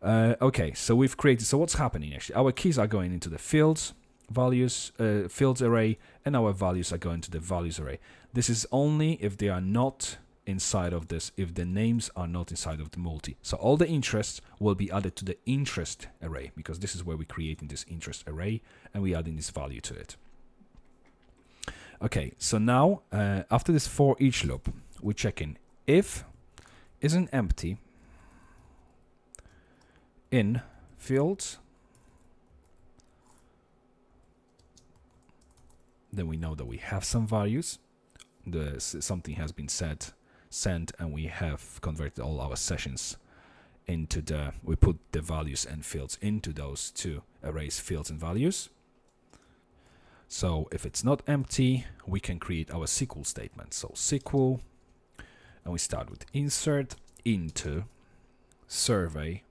Okay, so we've created, so what's happening actually? Our keys are going into the fields, values, fields array, and our values are going to the values array. This is only if they are not inside of this, if the names are not inside of the multi. So all the interests will be added to the interest array, because this is where we're creating this interest array and we're adding this value to it. Okay, so now after this for each loop, we're checking if isn't empty in fields, then we know that we have some values. Something has been sent, and we have converted all our sessions into we put the values and fields into those two arrays, fields and values. So if it's not empty, we can create our SQL statement. So SQL, and we start with insert into survey,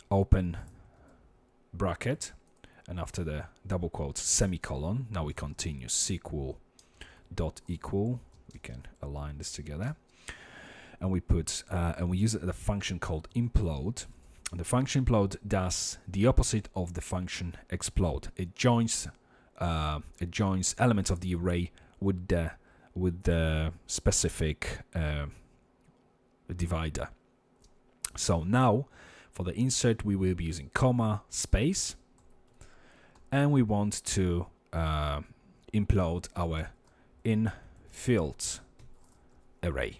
open bracket, and after the double quotes, semicolon. Now we continue SQL dot equal. We can align this together, and we put and we use the function called implode. And the function implode does the opposite of the function explode. It joins elements of the array with the specific divider. So now for the insert, we will be using comma space, and we want to implode our in fields array.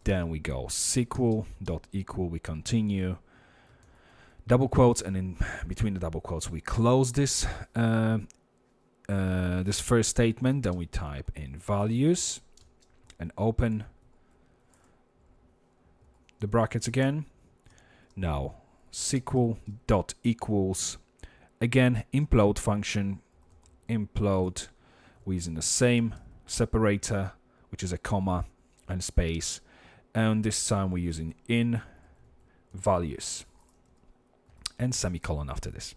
Then we go SQL.equal, we continue, double quotes, and in between the double quotes we close this this first statement. Then we type in values and open the brackets again. Now SQL.equals, again implode function, implode, we're using the same separator, which is a comma and space, and this time we're using in values and semicolon after this.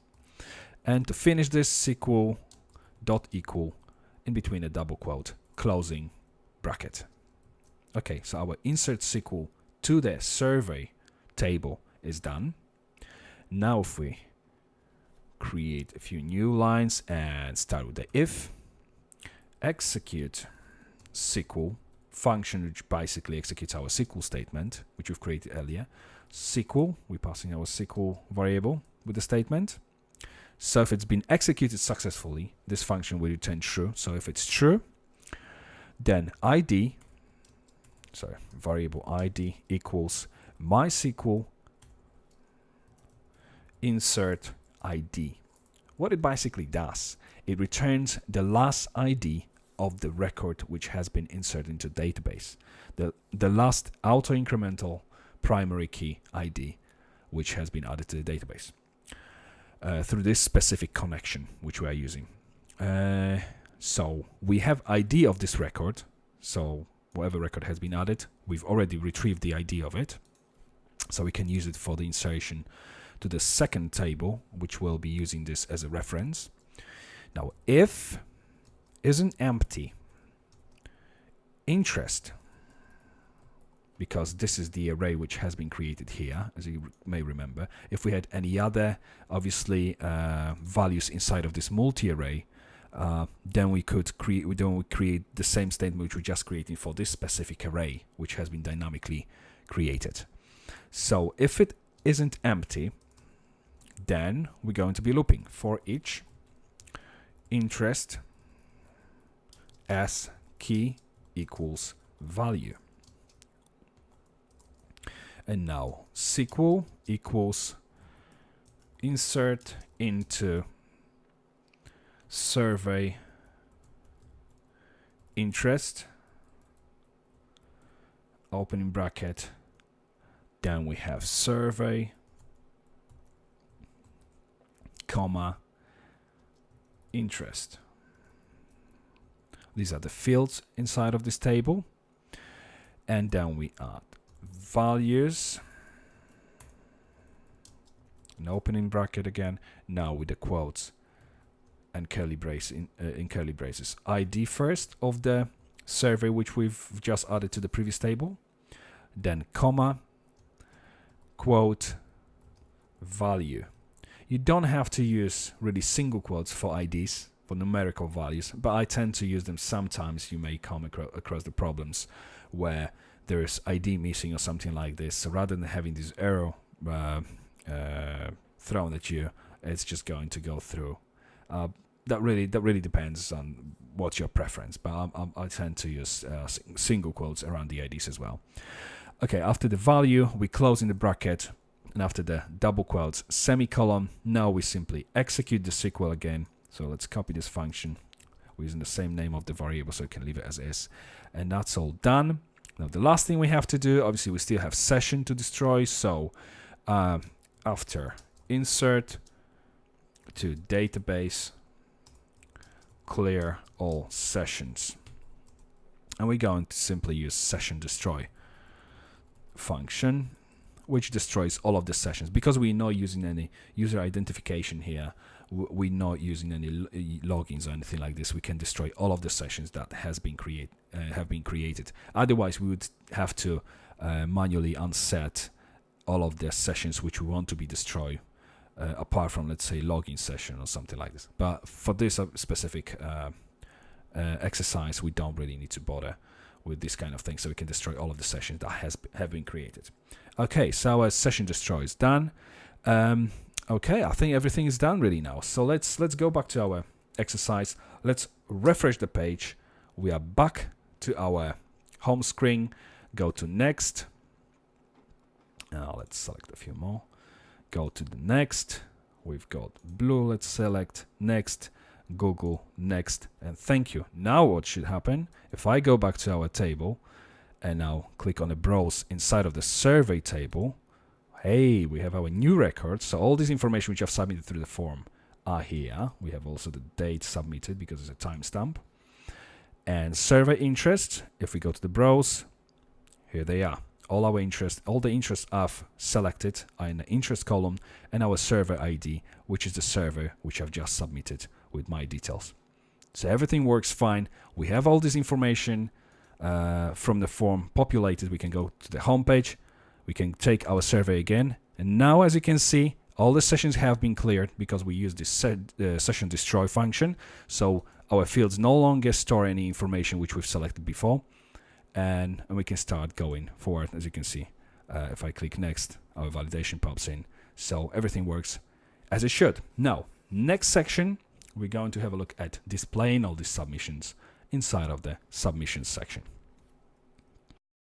And to finish this, SQL.equal, in between a double quote, closing bracket. Okay, so our insert SQL to the survey table is done. Now if we create a few new lines and start with the if, execute SQL function, which basically executes our SQL statement, which we've created earlier. SQL, we're passing our SQL variable with the statement. So if it's been executed successfully, this function will return true. So if it's true, then ID, sorry, variable ID equals MySQL insert ID. What it basically does, it returns the last ID of the record which has been inserted into the database, the last auto-incremental primary key ID which has been added to the database through this specific connection which we are using. So we have ID of this record, so whatever record has been added, we've already retrieved the ID of it, so we can use it for the insertion to the second table, which will be using this as a reference. Now if isn't empty interest, because this is the array which has been created here, as you may remember. If we had any other obviously values inside of this multi-array, then we could create the same statement which we just created for this specific array, which has been dynamically created. So if it isn't empty, then we're going to be looping for each interest as key equals value. And now SQL equals insert into survey interest, opening bracket, then we have survey, comma, interest. These are the fields inside of this table. And then we add values, an opening bracket again, now with the quotes and curly brace in curly braces. ID first of the survey which we've just added to the previous table, then comma, quote value. You don't have to use really single quotes for IDs, for numerical values, but I tend to use them sometimes. You may come across the problems where there is ID missing or something like this. So rather than having this arrow thrown at you, it's just going to go through. That really depends on what's your preference, but I tend to use single quotes around the IDs as well. Okay, after the value, we close in the bracket, and after the double quotes, semicolon. Now we simply execute the SQL again. So let's copy this function. We're using the same name of the variable, so we can leave it as is. And that's all done. Now the last thing we have to do, obviously we still have session to destroy. So after insert to database, clear all sessions. And we're going to simply use session destroy function, which destroys all of the sessions. Because we're not using any user identification here, we're not using any logins or anything like this, we can destroy all of the sessions that have been created. Otherwise, we would have to manually unset all of the sessions which we want to be destroyed, apart from, let's say, login session or something like this. But for this specific exercise, we don't really need to bother with this kind of thing, so we can destroy all of the sessions that have been created. Okay, so our session destroy is done. Okay, I think everything is done really now. So let's go back to our exercise. Let's refresh the page. We are back to our home screen. Go to next. Now let's select a few more. Go to the next. We've got blue. Let's select next. Google next, and thank you. Now what should happen if I go back to our table and now click on the browse inside of the survey table? Hey, we have our new records. So all this information which I've submitted through the form are here. We have also the date submitted because it's a timestamp. And survey interest, if we go to the browse, here they are. All our interest, all the interests I've selected are in the interest column, and our server ID, which is the server which I've just submitted with my details. So everything works fine. We have all this information from the form populated. We can go to the home page. We can take our survey again. And now, as you can see, all the sessions have been cleared because we use this session destroy function. So our fields no longer store any information which we've selected before. And we can start going forward. As you can see, if I click next, our validation pops in. So everything works as it should. Now, next section, we're going to have a look at displaying all these submissions inside of the submissions section.